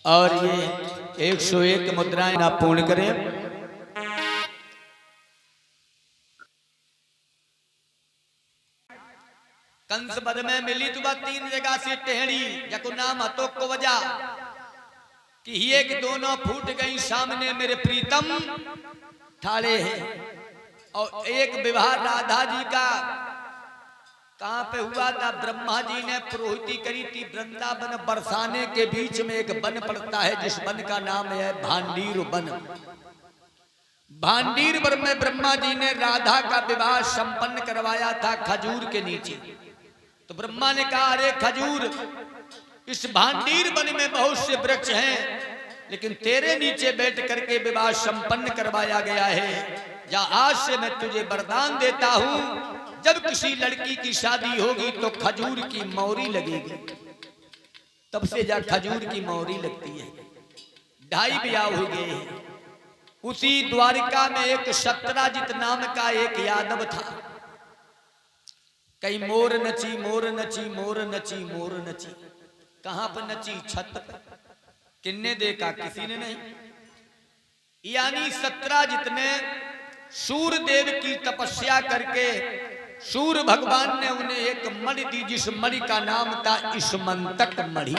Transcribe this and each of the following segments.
और ये 101 मुद्राएं आप पूर्ण करें। कंस बद में मिली तुबा 3 जगह से टेढ़ी जको नाम हतो को वजह कि ये कि दोनों फूट गई सामने मेरे प्रीतम ठाड़े हैं। और एक विवाह राधा जी का कहां पे हुआ था? ब्रह्मा जी ने पुरोहिती करी थी। वृंदावन बरसाने के बीच में एक वन पड़ता है जिस वन का नाम है भांडीर वन। भांडीर वन में ब्रह्मा जी ने राधा का विवाह संपन्न करवाया था खजूर के नीचे। तो ब्रह्मा ने कहा, अरे खजूर, इस भांडीर वन में बहुत से वृक्ष हैं, लेकिन तेरे नीचे बैठ करके विवाह संपन्न करवाया गया है। या आज से मैं तुझे वरदान देता हूं, जब किसी लड़की की शादी होगी तो खजूर की मौरी लगेगी। तब से जा खजूर की मौरी लगती है। 2.5 ब्याह हो गए हैं। उसी द्वारिका में एक सत्राजित नाम का एक यादव था। कई मोर नची मोर नची मोर नची मोर नची। कहां पर नची? छत पर। किन्ने देखा? किसी ने नहीं। यानी सत्राजित ने सूर्यदेव की तपस्या करके सूर्य भगवान ने उन्हें एक मणि दी, जिस मणि का नाम था इस्मंतक मणि।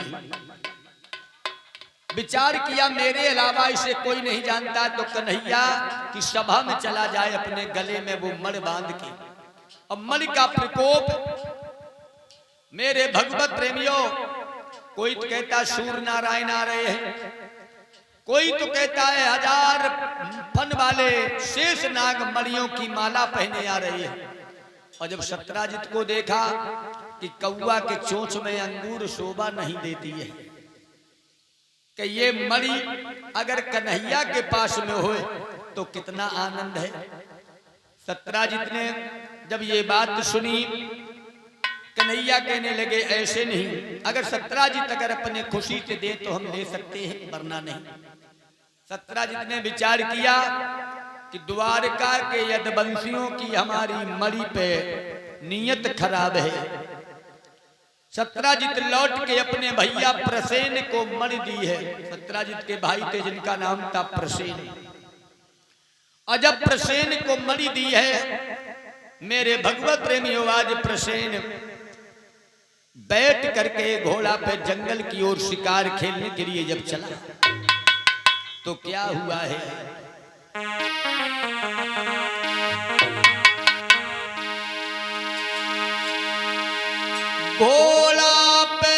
विचार किया मेरे अलावा इसे कोई नहीं जानता, तो कन्हैया की सभा में चला जाए, अपने गले में वो मणि बांध के। अब मणि का प्रकोप मेरे भगवत प्रेमियों, कोई तो कहता सूर्य नारायण आ रहे हैं, कोई तो कहता है 1000 फन वाले शेष नाग मणियों की माला पहने आ रही है। और जब सत्राजित को देखा कि कौवा के चोंच में अंगूर शोभा नहीं देती है, कि ये मणि अगर कन्हैया के पास में हो तो कितना आनंद है। सत्राजित ने जब ये बात सुनी, कन्हैया कहने लगे ऐसे नहीं, अगर सत्राजित अगर अपने खुशी से दे तो हम ले सकते हैं, वरना नहीं। सत्राजित ने विचार किया कि द्वारका के यदवंशियों की हमारी मणि पे नियत खराब है। सत्राजित लौट के अपने भैया प्रसेन को मणि दी है। सत्राजित के भाई थे जिनका नाम था प्रसेन। और जब प्रसेन को मणि दी है, मेरे भगवत प्रेमियों, आज प्रसेन बैठ करके घोड़ा पे जंगल की ओर शिकार खेलने के लिए जब चला, तो क्या हुआ है? घोड़ा पे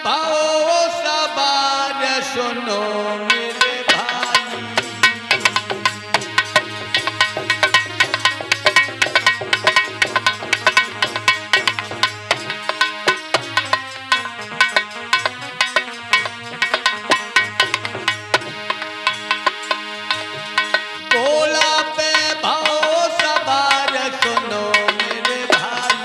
भाओ सवार सुनो मेरे भाई, घोड़ा पे भाओ सवार सुनो मेरे भाई।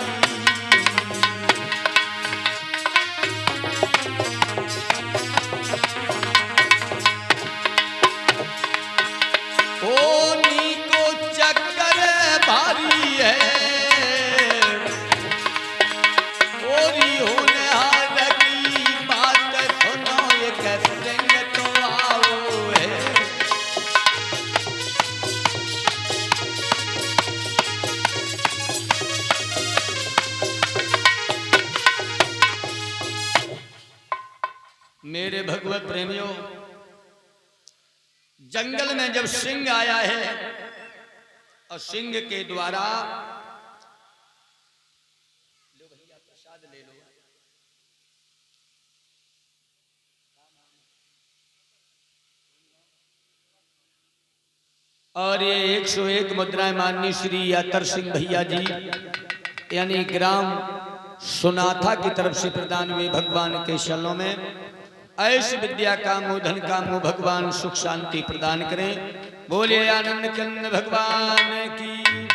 होनी को चक्कर भारी है, ओरी होने हार की बात सुनो, ये करेंगे तो आओ है। मेरे भगवत प्रेमियों, जंगल में जब सिंह आया है और सिंह के द्वारा, लो भैया प्रसाद ले लो, और ये 101 मुद्राएं माननीय श्री यातर सिंह भैया जी यानी ग्राम सुनाथा की तरफ से प्रदान हुए भगवान के चरणों में ऐश विद्या कामो धन कामो भगवान सुख शांति प्रदान करें। बोलिए आनंद कंद भगवान की।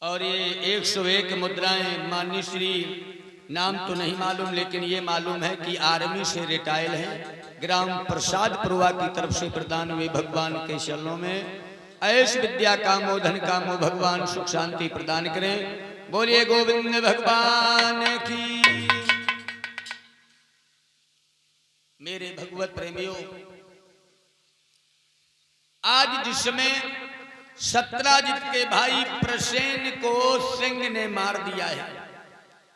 और ये 101 मुद्राएं माननीय श्री, नाम तो नहीं मालूम लेकिन ये मालूम है कि आर्मी से रिटायर हैं, ग्राम प्रसाद पुरवा की तरफ से प्रदान हुए भगवान के चरणों में ऐश विद्या कामो धन कामो भगवान सुख शांति प्रदान करें। बोलिए गोविंद भगवान की। मेरे भगवत प्रेमियों, आज जिसमें सत्राजित के भाई प्रसेन को सिंह ने मार दिया है,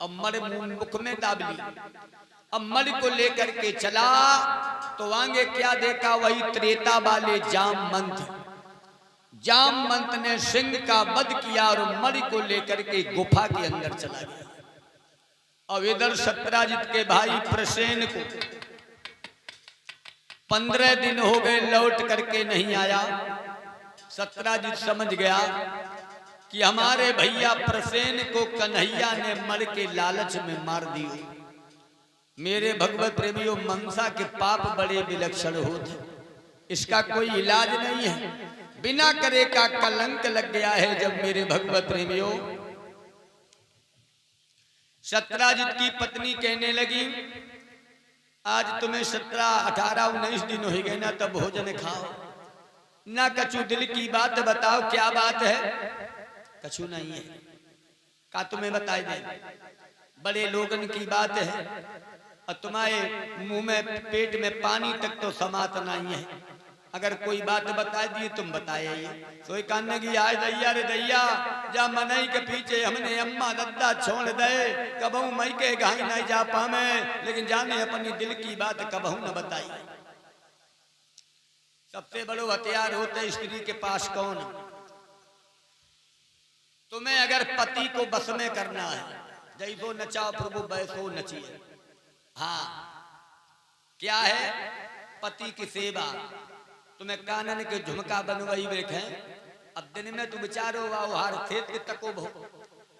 अब मर मुख में दाब ली, अब मर को लेकर के चला तो आगे क्या देखा, वही त्रेता वाले जामवंत। जामवंत ने सिंह का वध किया और मर को लेकर के गुफा के अंदर चला गया। अब इधर सत्राजित के भाई प्रसेन को 15 दिन हो गए लौट करके नहीं आया। सत्राजित समझ गया कि हमारे भैया प्रसेन को कन्हैया ने मर के लालच में मार दियो। मेरे भगवत प्रेमियों, मनसा के पाप बड़े विलक्षण होते, इसका कोई इलाज नहीं है, बिना करे का कलंक लग गया है। जब मेरे भगवत प्रेमियों, सत्राजित की पत्नी कहने लगी, आज तुम्हें 17, 18, 19 दिन हो गए ना, तब भोजन खाओ ना, कछु दिल की बात बताओ, क्या बात है? कछु नहीं है, का तुम्हें बताए दे, बड़े लोगन की बात है और तुम्हारे मुंह में पेट में पानी तक तो समात नहीं है, अगर कोई बात बता दिए तुम बताए। सोई कान्ने की आय दैया रे दैया, जा मनई के पीछे हमने अम्मा दद्दा छोड़ दे, कबहू मई के गाय नहीं जा पावे, लेकिन जाने अपनी दिल की बात कबहू न बताई। सबसे बड़ो हथियार होते स्त्री के पास कौन? तुम्हें अगर पति को बस में करना है, जैसो नचाओ प्रभु वैसो नचिए। हाँ, क्या है? पति की सेवा। तुम्हें कानन के झुमका बनवाई बैठे, अब दिन में तुम विचारो हार खेत के तको भो,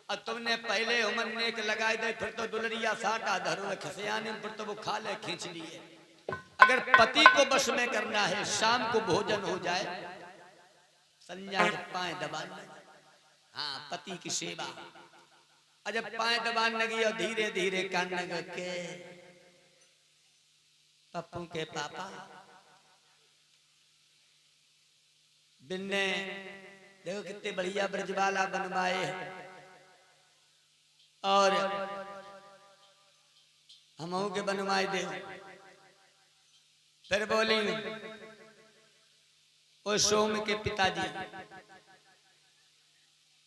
अब तुमने पहले उमन नेक लगाए दे, फिर तो दुलरिया साटा धरो खसियाने, फिर तो वो खा ले खींच लिए। अगर पति को बस में करना है, शाम को भोजन हो जाए, संज्ञा पाए दबाने। हाँ, पति की सेवा। जब पाए दबाने लगी और धीरे धीरे कानने के पप्पू के पापा बिन्ने देखो कितने बढ़िया ब्रजवाला बनवाए और हम के बनवाए दे। फिर बोली ओ सोम के पिताजी,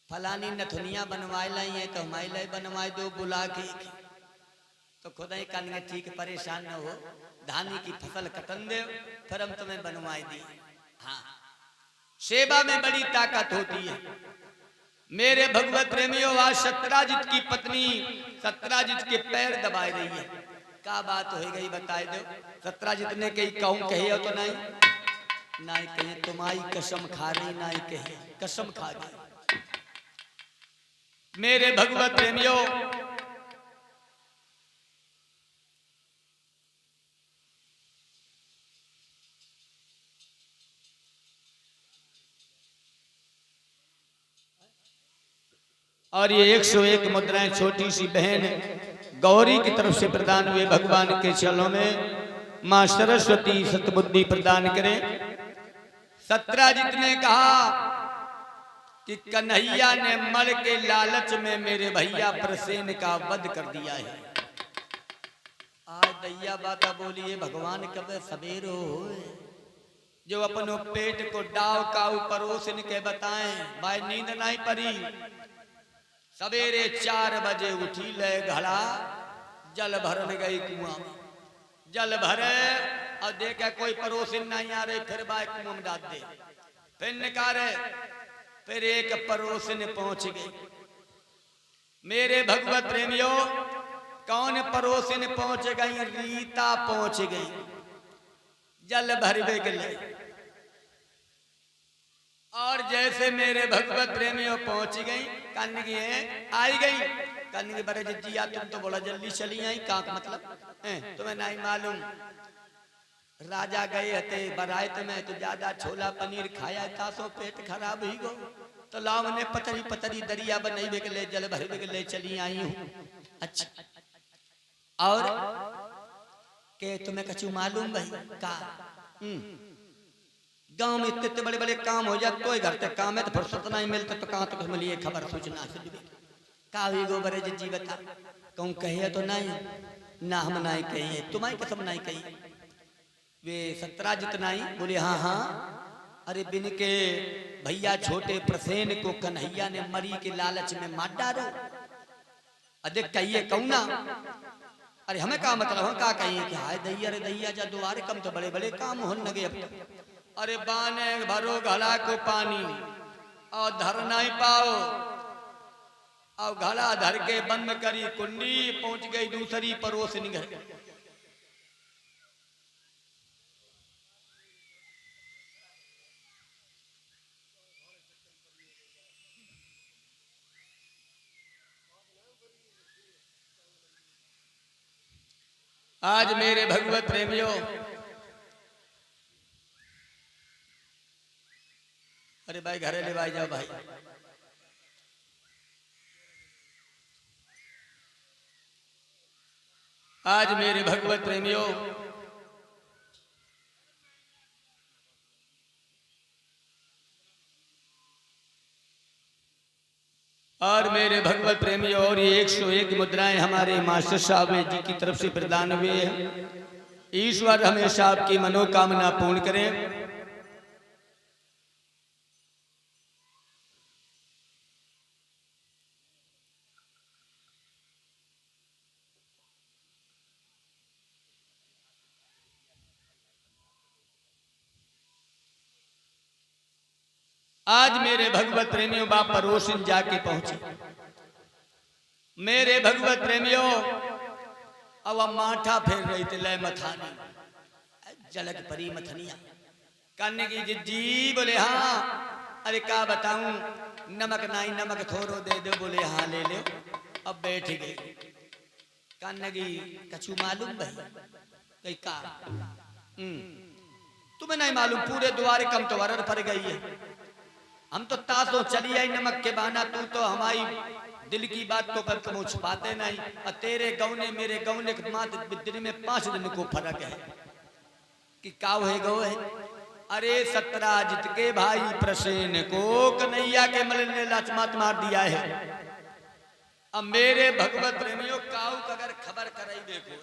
फलानी नथुनिया बनवाए लाई है तो हमारे लिए बनवाए दो बुला के। तो खुदा ही कहने ठीक, परेशान न हो, धानी की फसल कटन दे, फिर हम तुम्हें बनवाए दी। हाँ, सेवा में बड़ी ताकत होती है। मेरे भगवत प्रेमियों, आज सत्राजित की पत्नी सत्राजित के पैर दबाए रही है। क्या बात हो गई बताए दो। सत्राजित ने कही कहूं कही हो तो नहीं, नहीं कही, तुम्हारी कसम खा रही, नहीं कही, कसम खा रही। मेरे भगवत प्रेमियों, और ये 101 मुद्राएं छोटी सी बहन गौरी की तरफ से प्रदान हुए। भगवान के चरणों में मां सरस्वती सतबुद्धि प्रदान करें। सत्राजित ने कहा कि कन्हैया ने मर के लालच में मेरे भैया प्रसेन का वध कर दिया है। आज दैया बाता बोलिए, भगवान कब सवेर हो, जो अपनों पेट को डाव का परोसन के बताएं, भाई नींद नहीं पड़ी। सवेरे 4 बजे उठी, ले घड़ा जल भरन गई कुआं में, जल भरे और देखे कोई पड़ोसिन नहीं आ रही, फिर बाई कुआं में डाल दे, फिर निकाले, फिर एक पड़ोसिन पहुंच गई। मेरे भगवत प्रेमियों, कौन पड़ोसिन पहुंच गई? रीता पहुंच गई। जल भरवे गई और जैसे मेरे भगवत प्रेमियों पहुंच गई, कन्न की आई गई। कन्न की बड़े जिया, तुम तो बोला जल्दी चली आई, का मतलब तुम्हें नहीं मालूम? राजा गए हते बारात में तो ज्यादा छोला पनीर खाया था, सो पेट खराब ही गो, तो लाव ने पतरी पतरी दरिया बनई के ले जल भर के ले चली आई हूँ। अच्छा, और के तुम्हें कछु मालूम भाई का? गांव में इतने बड़े बड़े काम हो जाते, तो घर तक काम है तो फुर्सत नहीं मिलता, तो कहाँ तक मिली खबर सूचना का हुई गोबरे जी बता कहूँ कहिए तो नहीं ना, हम नहीं कहिए, तुम्हारी कसम नहीं कही। वे सत्राजित नाई बोले हाँ हाँ। अरे बिन के भैया छोटे प्रसेन को कन्हैया ने मरी के लालच में मार डालो। अधिक कहिए कौना। अरे हमें का मतलब हम का कहिए कि हाय दैया रे दैया जा द्वारे कम तो बड़े बड़े काम होने लगे अब तक। अरे बाने भरो घड़ा को पानी और धर नहीं पाओ और घड़ा धर के बंद करी कुंडी पहुंच गई दूसरी परोसनी घर। आज मेरे भगवत प्रेमियों, अरे भाई घरे ले भाई जाओ भाई। आज मेरे भगवत प्रेमियों, और मेरे भगवत प्रेमियों, और ये 101 मुद्राएं हमारे मास्टर साहब जी की तरफ से प्रदान हुए हैं। ईश्वर हमेशा आपकी मनोकामना पूर्ण करे। आज मेरे भगवत प्रेमियों बाप परोसिन जाके पहुंचे। मेरे भगवत प्रेमियों अब माठा फेर रही थी लय मथानी जलक परी मथनिया करने की जिज्जी बोले हाँ। अरे क्या बताऊं नमक नहीं नमक थोड़ो दे दो बोले हाँ ले लो। अब बैठ गई करने की कछु मालूम भाई का तुम्हें नहीं मालूम पूरे द्वारे कम तो वरर पर गई है। हम तो तासो चली आई नमक के बहाना तू तो हमारी दिल की बात तो कर तुम छुपाते नहीं। और तेरे गौने मेरे गौने के दिन में 5 दिन को फर्क है कि काव है गौ है। अरे सत्राजित के भाई प्रसेन को कन्हैया के मल ने लाचमात मार दिया है। अब मेरे भगवत प्रेमियों काऊ अगर खबर कराई देखो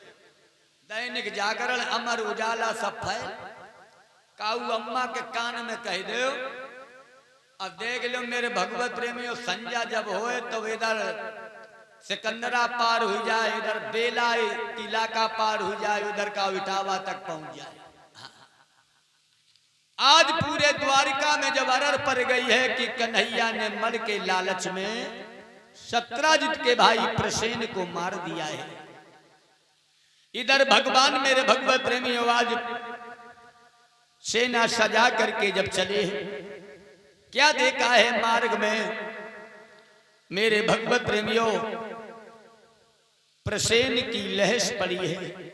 दैनिक जागरण अमर उजाला सब फैल काऊ अम्मा के कान में कह दो। अब देख लो मेरे भगवत प्रेमियों संजा जब होए तो इधर सिकंदरा पार हो जाए इधर बेला इलाका पार हो जाए उधर का इटावा तक पहुंच जाए। आज पूरे द्वारिका में जब अरर पड़ गई है कि कन्हैया ने मर के लालच में सत्राजित के भाई प्रसेन को मार दिया है। इधर भगवान मेरे भगवत प्रेमियों आज सेना सजा करके जब चले क्या देखा है मार्ग में मेरे भगवत प्रेमियों प्रसेन की लहश पड़ी है।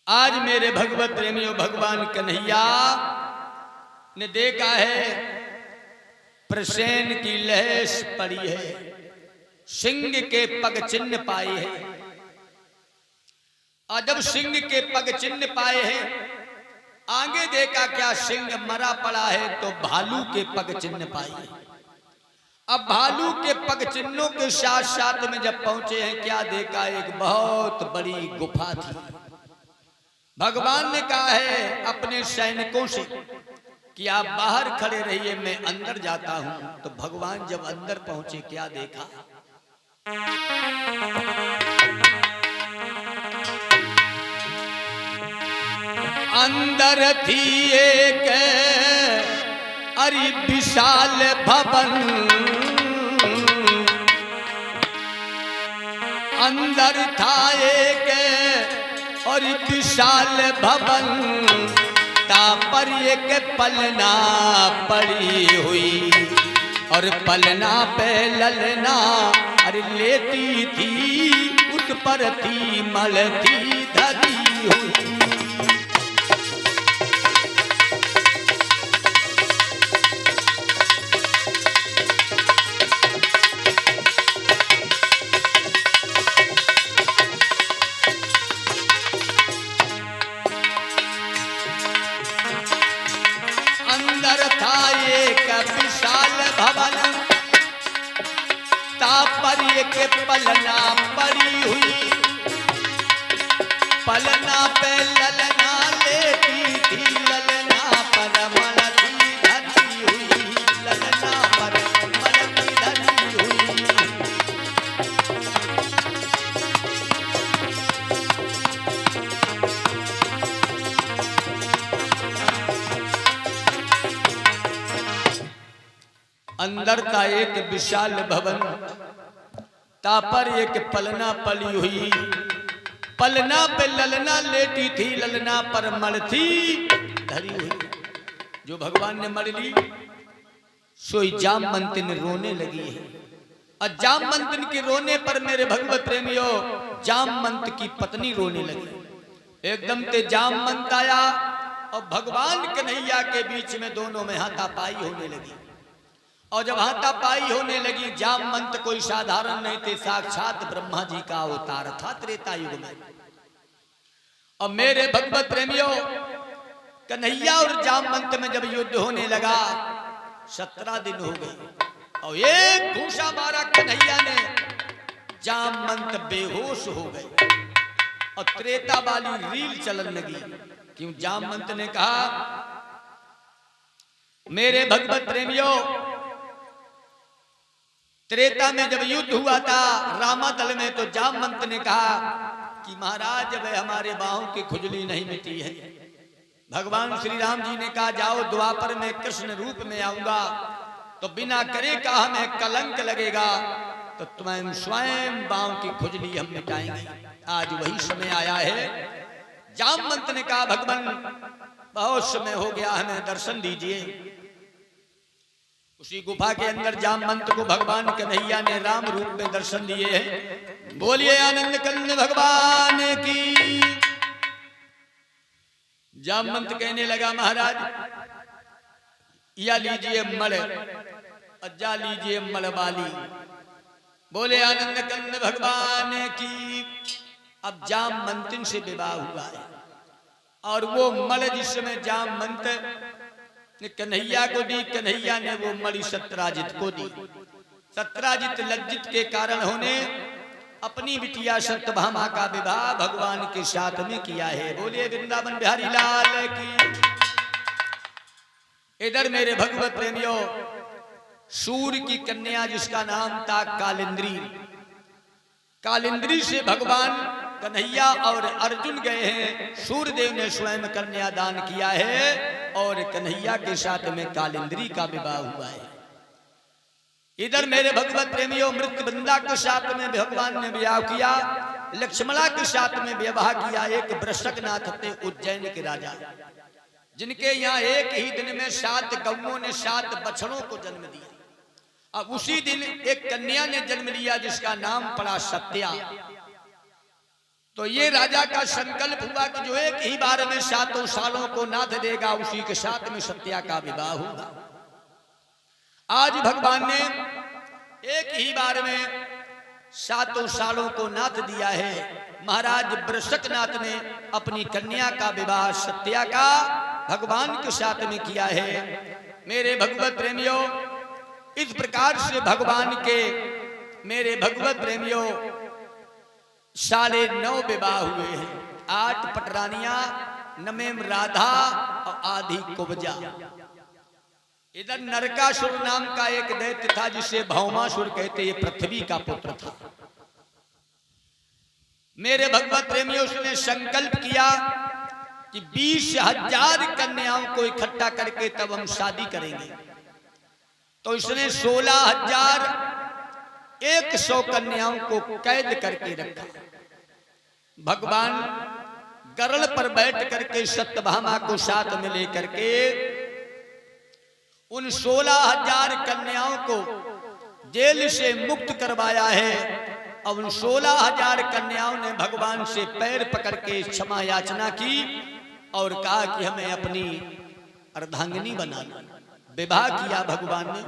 आज मेरे भगवत प्रेमियों भगवान कन्हैया ने देखा है प्रसेन की लहश पड़ी है सिंह के पग चिन्ह पाए हैं। और जब सिंह के पग चिन्ह पाए हैं आगे देखा क्या सिंह मरा पड़ा है तो भालू के पग चिन्ह पाए हैं। अब भालू के पग चिन्हों के साथ साथ में जब पहुंचे हैं क्या देखा एक बहुत बड़ी गुफा थी। भगवान ने कहा है अपने सैनिकों से कि आप बाहर खड़े रहिए मैं अंदर जाता हूं। तो भगवान जब अंदर पहुंचे क्या देखा अंदर थी एक अरे विशाल भवन अंदर था एक और विशाल भवन ता पर एक पलना पड़ी हुई और पलना पे ललना अरे लेती थी उस पर थी मल थी धरी हुई। एक पलना पड़ी हुई, पलना पे ललना लेटी थी, ललना पर मलती धरी हुई, ललना पर मलती धरी हुई। अंदर था एक विशाल भवन, तापर एक पलना पली हुई, पलना पे ललना लेटी थी, ललना पर मलती धरी हुई। जो भगवान ने मर ली सोई जामवंतिन रोने लगी है। और जामवंतिन के रोने पर मेरे भगवत प्रेमियों जामवंत की पत्नी रोने लगी। एकदम ते जामवंत आया और भगवान कन्हैया के बीच में दोनों में हाथापाई होने लगी। और जब हाथापाई होने लगी, जामवंत कोई साधारण नहीं थे, साक्षात ब्रह्मा जी का अवतार था त्रेता युग में। और मेरे भगवत प्रेमियों कन्हैया और जामवंत में जब युद्ध होने लगा 17 दिन हो गए और एक घूंसा मारा कन्हैया ने, जामवंत बेहोश हो गए और त्रेता वाली रील चलन लगी। क्यों? जामवंत ने कहा मेरे भगवत प्रेमियों त्रेता में जब युद्ध हुआ था रामादल में, तो जामवंत ने कहा कि महाराज अब हमारे बाहों की खुजली नहीं मिटी है। भगवान श्री राम जी ने कहा जाओ द्वापर में कृष्ण रूप में आऊंगा तो बिना करे का हमें कलंक लगेगा, तो तुम्हें स्वयं बाहों की खुजली हम मिटाएंगे। आज वही समय आया है। जामवंत ने कहा भगवान बहुत समय हो गया, हमें दर्शन दीजिए। उसी गुफा के अंदर जामवंत को भगवान कन्हैया ने राम रूप में दर्शन दिए हैं। बोलिए आनंद कंद भगवान की। जामवंत कहने लगा महाराज या लीजिए मल, अज्जा लीजिए मलबाली। बोले आनंद कंद भगवान की। अब जामवंतिन से विवाह हुआ है और वो मल जिस समय जामवंत ने कन्हैया को दी, कन्हैया ने वो मणि सत्राजित को दी। सत्राजित लज्जित के कारण होने अपनी बिटिया सत्यभामा का विवाह भगवान के साथ में किया है। बोलिए वृंदावन बिहारी लाल की। इधर मेरे भगवत प्रेमियों सूर्य की कन्या जिसका नाम था कालिंद्री, कालिंद्री से भगवान कन्हैया और अर्जुन गए हैं। सूर्यदेव ने स्वयं कन्यादान किया है और कन्हैया के साथ में कालिंद्री का विवाह हुआ है। इधर मेरे भगवत प्रेमियों मृत्युवृंदा के साथ में भगवान ने विवाह किया, लक्ष्मणा के साथ में विवाह किया। एक वृषकनाथ थे उज्जैन के राजा, जिनके यहाँ एक ही दिन में 7 गौओं ने 7 बछड़ों को जन्म दिया। अब उसी दिन एक कन्या ने जन्म लिया जिसका नाम पड़ा सत्या। तो ये राजा का संकल्प हुआ कि जो एक ही बार में 7 सालों को नाथ देगा उसी के साथ में सत्या का विवाह होगा। आज भगवान ने एक ही बार में 7 सालों को नाथ दिया है। महाराज वृषकनाथ ने अपनी कन्या का विवाह सत्या का भगवान के साथ में किया है। मेरे भगवत प्रेमियों इस प्रकार से भगवान के मेरे भगवत प्रेमियों 9.5 विवाह हुए हैं। 8 पटरानियां, नमेम राधा और आधी कुब्जा। इधर नरकासुर नाम का एक दैत्य था जिसे भौमासुर कहते, ये पृथ्वी का पुत्र था। मेरे भगवत प्रेमियों उसने संकल्प किया कि 20,000 कन्याओं को इकट्ठा करके तब हम शादी करेंगे। तो इसने 16,100 कन्याओं को कैद करके रखा। भगवान गरुड़ पर बैठ करके सत्यभामा को साथ में लेकर के उन 16,000 कन्याओं को जेल से मुक्त करवाया है। और उन 16,000 कन्याओं ने भगवान से पैर पकड़ के क्षमा याचना की और कहा कि हमें अपनी अर्धांगिनी बनाना। विवाह किया भगवान ने।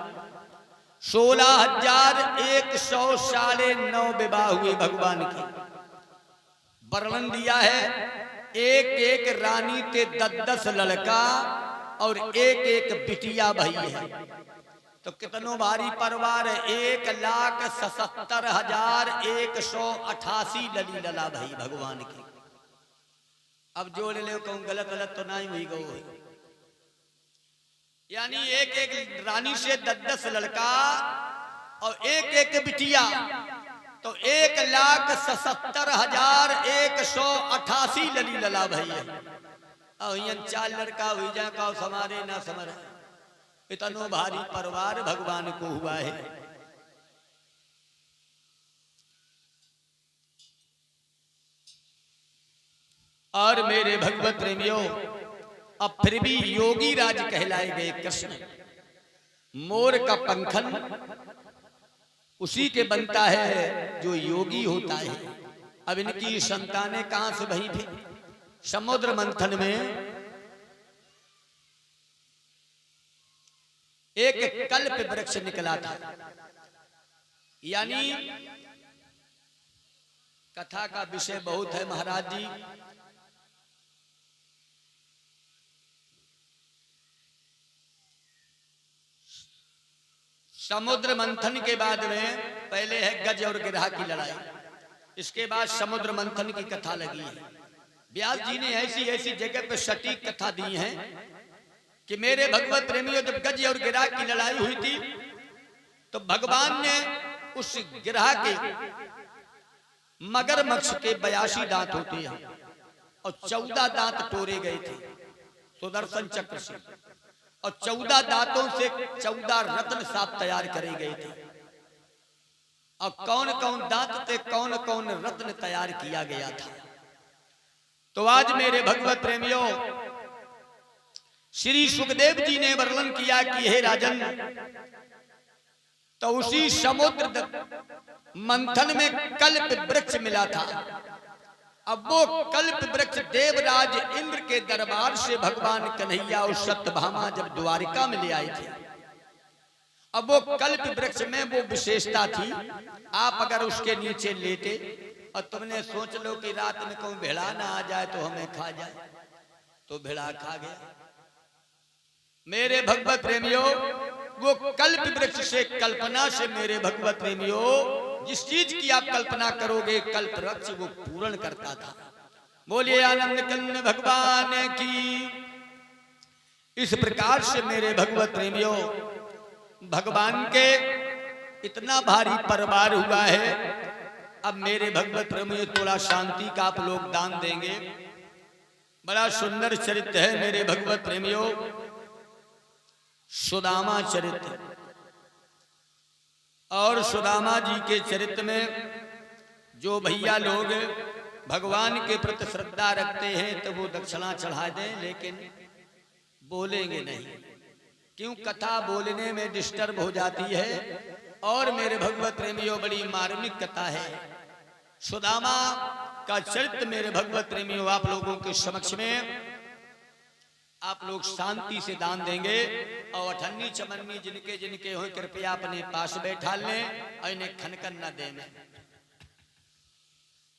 16,100 9.5 विवाह हुए भगवान के। वर्णन दिया है एक एक रानी के 10-10 लड़का और एक एक बिटिया भाई है। तो तो कितनों भारी परिवार है? 1,77,188 लली लला भाई भगवान की। अब जोड़ ले कहूं गलत गलत तो नहीं हुई गो, यानी एक एक रानी से 10-10 लड़का और एक एक बिटिया, तो 1,77,188 लली लला भाई है। और 4 लड़का हुई जा का समारे ना समर, इतनो भारी परिवार भगवान को हुआ है। और मेरे भगवत प्रेमियों, अब फिर भी योगी राज कहलाए गए कृष्ण, मोर का पंखन उसी के बनता है जो योगी होता है। अब इनकी संतानें कहां से भई थी? समुद्र मंथन में एक कल्प वृक्ष निकला था, यानी कथा का विषय बहुत है महाराज जी। समुद्र मंथन के बाद में पहले है गज और गिरह की लड़ाई, इसके बाद समुद्र मंथन की कथा लगी है। व्यास जी ने ऐसी ऐसी जगह पे सटीक कथा दी है कि मेरे भगवत प्रेमियों, जब गज और गिरह की लड़ाई हुई थी तो भगवान ने उस गिरह के मगरमच्छ के 82 दांत होते हैं और 14 दांत तोड़े गए थे सुदर्शन चक्र से, और 14 दांतों से 14 रत्न साप तैयार करे गए थे। और कौन कौन दांत थे, कौन कौन रत्न तैयार किया गया था। तो आज मेरे भगवत प्रेमियों, श्री सुखदेव जी ने वर्णन किया कि हे राजन, तो उसी समुद्र मंथन में कल्प वृक्ष मिला था। अब वो कल्प वृक्ष देवराज इंद्र के दरबार से भगवान कन्हैया और सत्यभामा जब द्वारिका में ले आए थे, अब वो कल्प वृक्ष में वो विशेषता थी, आप अगर उसके नीचे लेटे और तुमने सोच लो कि रात में कहूं भेड़ा ना आ जाए तो हमें खा जाए, तो भेड़ा खा गया। मेरे भगवत प्रेमियों, वो कल्प वृक्ष से कल्पना से मेरे भगवत प्रेमियों, जिस चीज की आप कल्पना करोगे कल्प वृक्ष वो पूर्ण करता था। बोलिए आनंद कंद भगवान की। इस प्रकार से मेरे भगवत प्रेमियों, भगवान के इतना भारी परिवार हुआ है। अब मेरे भगवत प्रेमियों, थोड़ा शांति का आप लोग दान देंगे। बड़ा सुंदर चरित्र है मेरे भगवत प्रेमियों, सुदामा चरित्र। और सुदामा जी के चरित्र में जो भैया लोग भगवान के प्रति श्रद्धा रखते हैं तो वो दक्षिणा चढ़ा दें, लेकिन बोलेंगे नहीं, क्यों? कथा बोलने में डिस्टर्ब हो जाती है। और मेरे भगवत प्रेमियों, बड़ी मार्मिक कथा है। सुदामा का चरित्र मेरे भगवत प्रेमियों आप लोगों के समक्ष में आप लोग शांति से दान देंगे। और अठन्नी चमन्नी जिनके जिनके हो कृपया अपने पास बैठा लें और इन्हें खनकन न देने।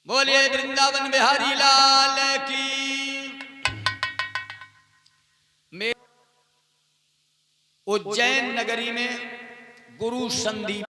बोलिए वृंदावन बिहारी लाल की। उज्जैन नगरी में गुरु संदीप